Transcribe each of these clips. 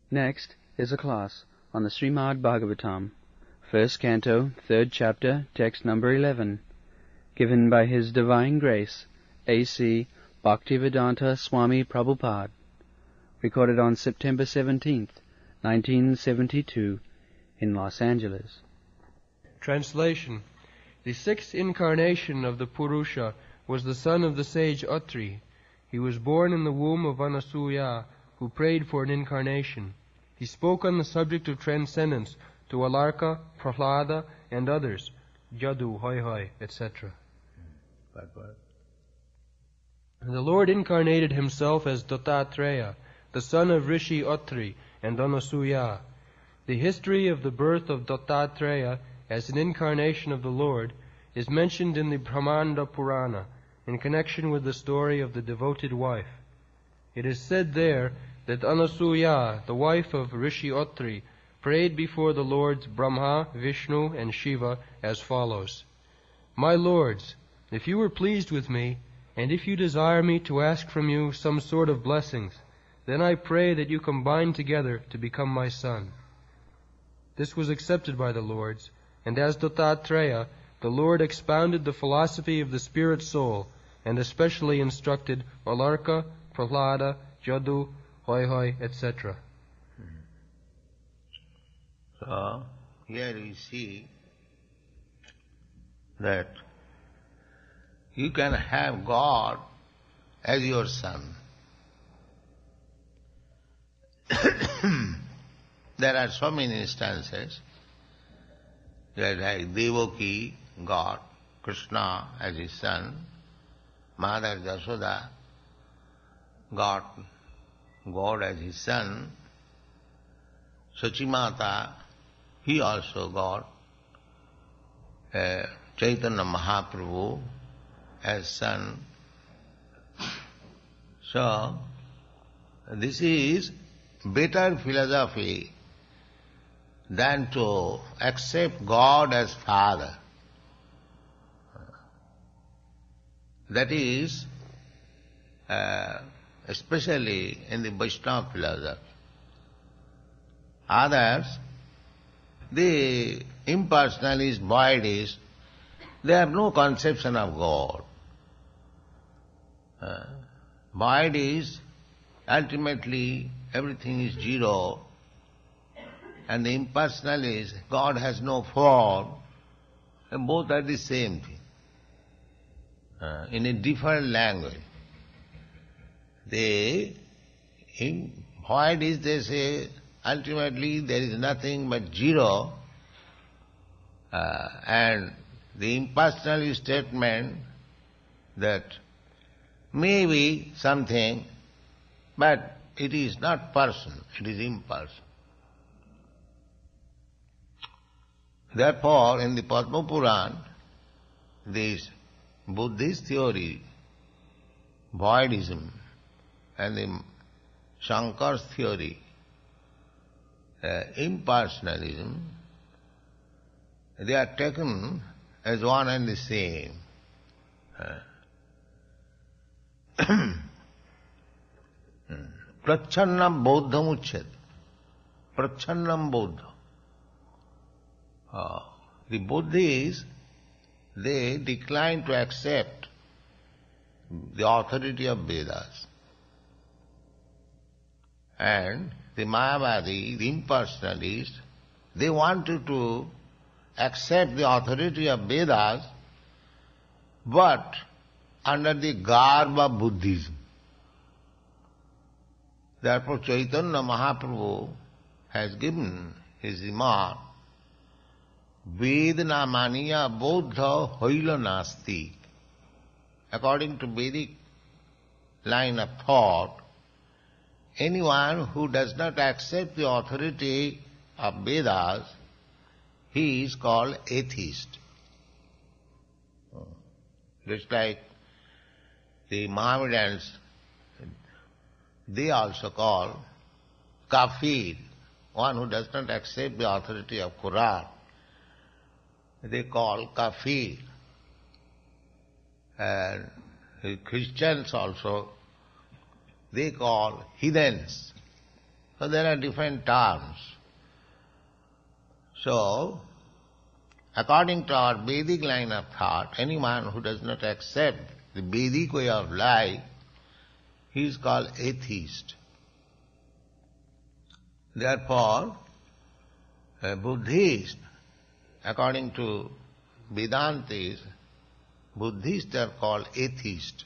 Next is a class on the Srimad Bhagavatam, first canto, third chapter, text number 11, given by His Divine Grace, A.C. Bhaktivedanta Swami Prabhupada, recorded on September 17th, 1972, in Los Angeles. Translation. The sixth incarnation of the Purusha was the son of the sage Atri. He was born in the womb of Anasuya, who prayed for an incarnation. He spoke on the subject of transcendence to Alarka, Prahlada, and others, Jadu, Hoi Hoi, etc. The Lord incarnated himself as Dattatreya, the son of Rishi Atri and Anasuya. The history of the birth of Dattatreya as an incarnation of the Lord is mentioned in the Brahmanda Purana in connection with the story of the devoted wife. It is said there that Anasuya, the wife of Rishi Atri, prayed before the Lords Brahma, Vishnu, and Shiva as follows: My lords, if you are pleased with me, and if you desire me to ask from you some sort of blessings, then I pray that you combine together to become my son. This was accepted by the Lords, and as Dattatreya, the Lord expounded the philosophy of the spirit soul, and especially instructed Alarka, Prahlada, Jadu, Hoi Hoi, etc. So, here we see that you can have God as your son. There are so many instances that like Devaki, God, Krishna as his son, Mother Jashoda, God as his son, Sachimata, he also got Chaitanya Mahaprabhu as son. So, this is better philosophy than to accept God as Father. That is, especially in the Vaishnava philosophy. Others, the impersonalist, voidists, they have no conception of God. Void is, ultimately, everything is zero, and the impersonalist, God has no form, and both are the same thing, in a different language. Void is, they say, ultimately there is nothing but zero, and the impersonal statement that maybe something, but it is not person, it is impersonal. Therefore, in the Padma Puran, this Buddhist theory, voidism, and the Shankar's theory, impersonalism, they are taken as one and the same. Prachannam Bodham Uchyat. Prachannam Bodha. The Buddhists, they decline to accept the authority of Vedas. And the Mayavadi, the impersonalists, they wanted to accept the authority of Vedas, but under the garb of Buddhism. Therefore Chaitanya Mahaprabhu has given his remark, Vedana maniya bodha hoila nasti. According to Vedic line of thought, anyone who does not accept the authority of Vedas, he is called atheist. Just like the Mohammedans, they also call kafir, one who does not accept the authority of Quran. They call kafir. And Christians also, they call heathens. So there are different terms. So, according to our Vedic line of thought, anyone who does not accept the Vedic way of life, he is called atheist. Therefore, a Buddhist, according to Vedantis, Buddhists are called atheists.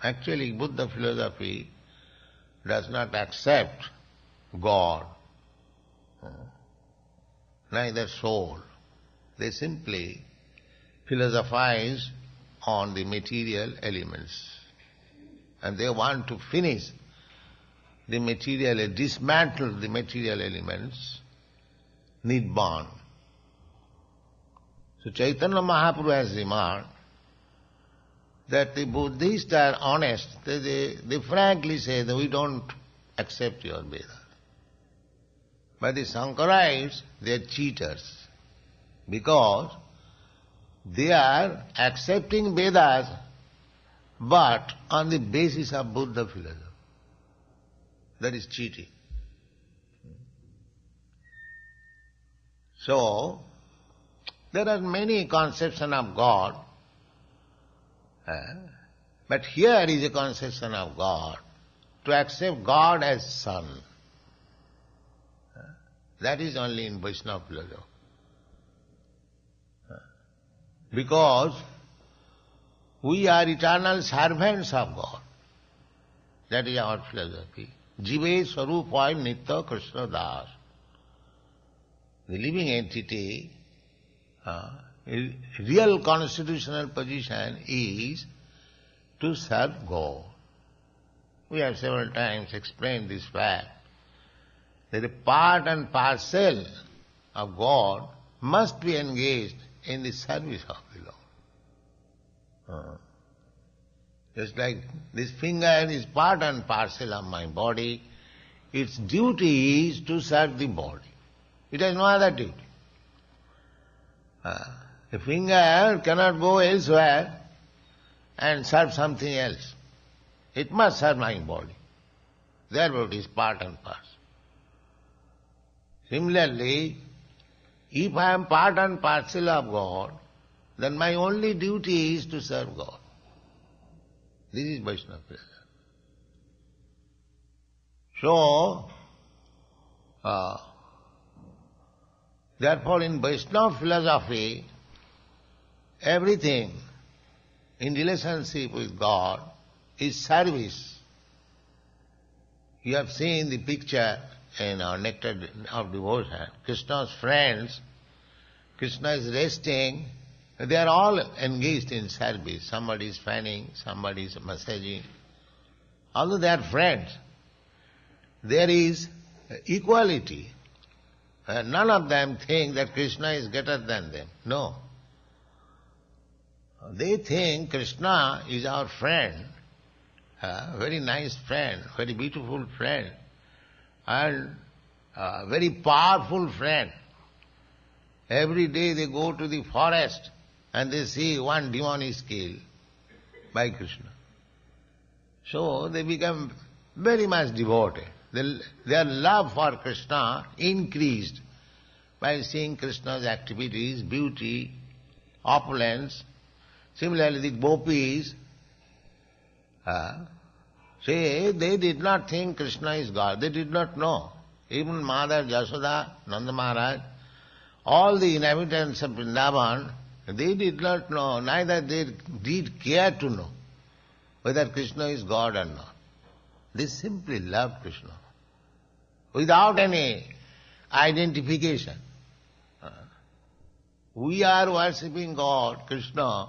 Actually, Buddha philosophy does not accept God, neither soul. They simply philosophize on the material elements. And they want to finish the material, dismantle the material elements, Nibbana. So Chaitanya Mahaprabhu has remarked that the Buddhists are honest. They frankly say that we don't accept your Vedas. But the Shankarites, they are cheaters, because they are accepting Vedas but on the basis of Buddha philosophy. That is cheating. So, there are many conceptions of God, but here is a conception of God, to accept God as Son. That is only in Vaishnava philosophy. Because we are eternal servants of God. That is our philosophy. Jive Swarupai Nitya Krishna Das. The living entity, real constitutional position is to serve God. We have several times explained this fact, that a part and parcel of God must be engaged in the service of the Lord. Just like this finger is part and parcel of my body, its duty is to serve the body. It has no other duty. The finger cannot go elsewhere and serve something else. It must serve my body. Therefore it is part and parcel. Similarly, if I am part and parcel of God, then my only duty is to serve God. This is Vaishnava philosophy. So, therefore in Vaishnava philosophy, everything in relationship with God is service. You have seen the picture in our Nectar of Devotion. Krishna's friends, Krishna is resting, they are all engaged in service. Somebody is fanning, somebody is massaging. Although they are friends, there is equality. None of them think that Krishna is greater than them. No. They think Krishna is our friend, a very nice friend, very beautiful friend, and a very powerful friend. Every day they go to the forest and they see one demon is killed by Krishna. So they become very much devoted. Their love for Krishna increased by seeing Krishna's activities, beauty, opulence. Similarly, the gopis, say they did not think Krishna is God. They did not know. Even Mother Jasoda, Nanda Maharaj, all the inhabitants of Vrindavan, they did not know, neither they did care to know whether Krishna is God or not. They simply loved Krishna without any identification. We are worshipping God, Krishna,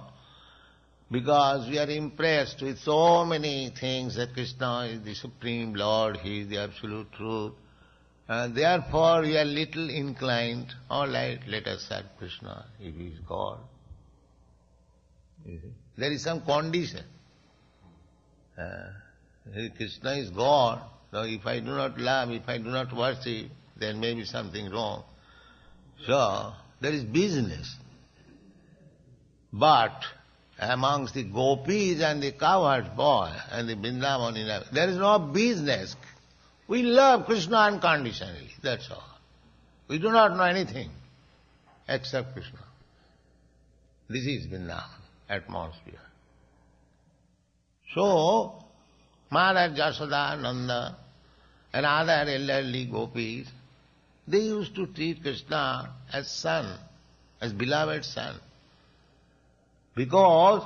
because we are impressed with so many things that Krishna is the Supreme Lord, He is the Absolute Truth. Therefore we are little inclined, all right, let us serve Krishna, if He is God. There is some condition. Krishna is God, so if I do not love, if I do not worship, then maybe something wrong. So, there is business. But amongst the gopis and the cowherd boy and the Vrindavan, there is no business. We love Krishna unconditionally, that's all. We do not know anything except Krishna. This is Vrindavan atmosphere. So, Mother Jasoda, Nanda, and other elderly gopis, they used to treat Krishna as son, as beloved son. Because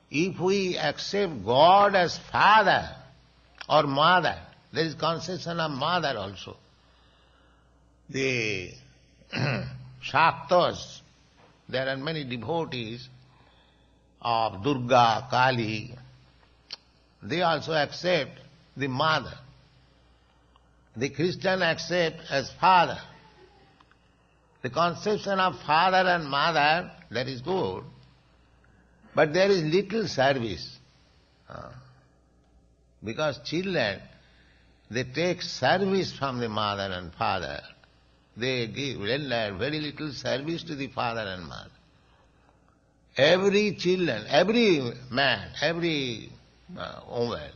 if we accept God as father or mother, there is conception of mother also. The Shaktas, there are many devotees of Durga, Kali, they also accept the mother. The Christian accept as father. The conception of father and mother, that is good, but there is little service. Because children, they take service from the mother and father. They render very little service to the father and mother. Every children, every man, every woman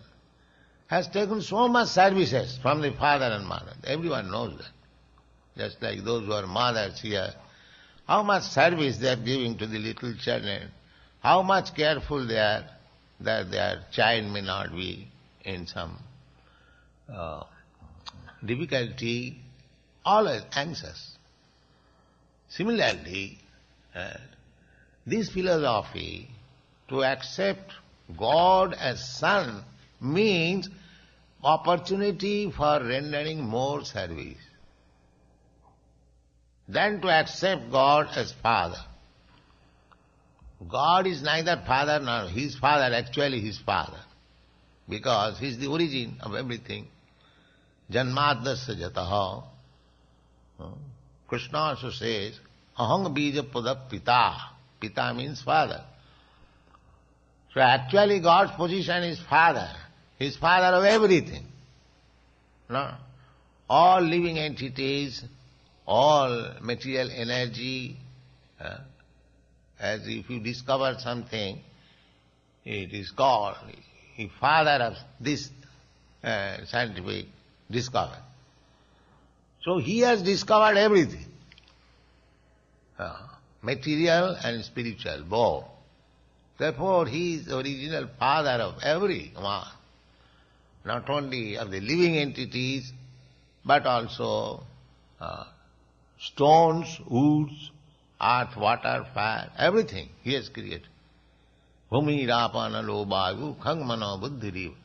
has taken so much services from the father and mother. Everyone knows that. Just like those who are mothers here, how much service they are giving to the little children, how much careful they are that their child may not be in some difficulty, always anxious. Similarly, this philosophy, to accept God as son, means opportunity for rendering more service than to accept God as father. God is neither father nor his father, actually his father, because he is the origin of everything. Janmadasya jataha. Krishna also says, ahang bija pada pita. Pita means father. So actually God's position is father. He is father of everything. No? All living entities, all material energy, as if you discover something, it is called the father of this scientific discovery. So he has discovered everything, material and spiritual, both. Therefore he is the original father of everyone, not only of the living entities, but also stones, woods, earth, water, fire, everything he has created. Bhumi rapana lo vayu khang mano buddhiriva.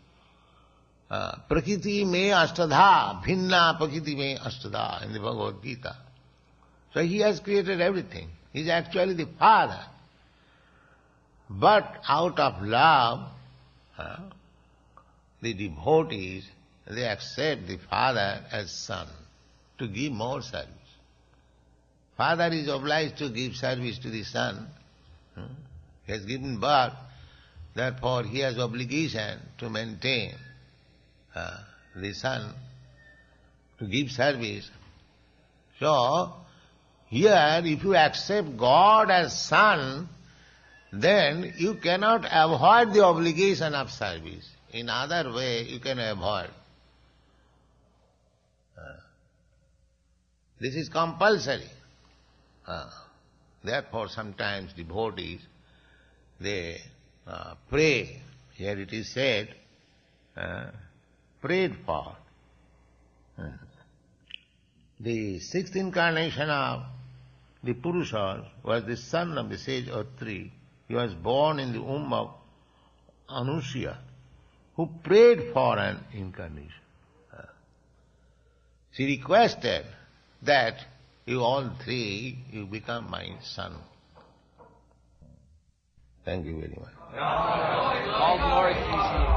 Prakriti me ashtadha, bhinna prakriti me ashtadha in the Bhagavad Gita. So he has created everything. He is actually the father. But out of love, the devotees, they accept the father as son to give more service. Father is obliged to give service to the son. He has given birth, therefore he has obligation to maintain the son, to give service. So, here if you accept God as son, then you cannot avoid the obligation of service. In other way you can avoid. This is compulsory. Therefore sometimes devotees, they pray. Here it is said, prayed for. The sixth incarnation of the Purusha was the son of the sage Atri. He was born in the womb of Anushya, who prayed for an incarnation. She requested that you all three, you become my son. Thank you very much. All glory to you.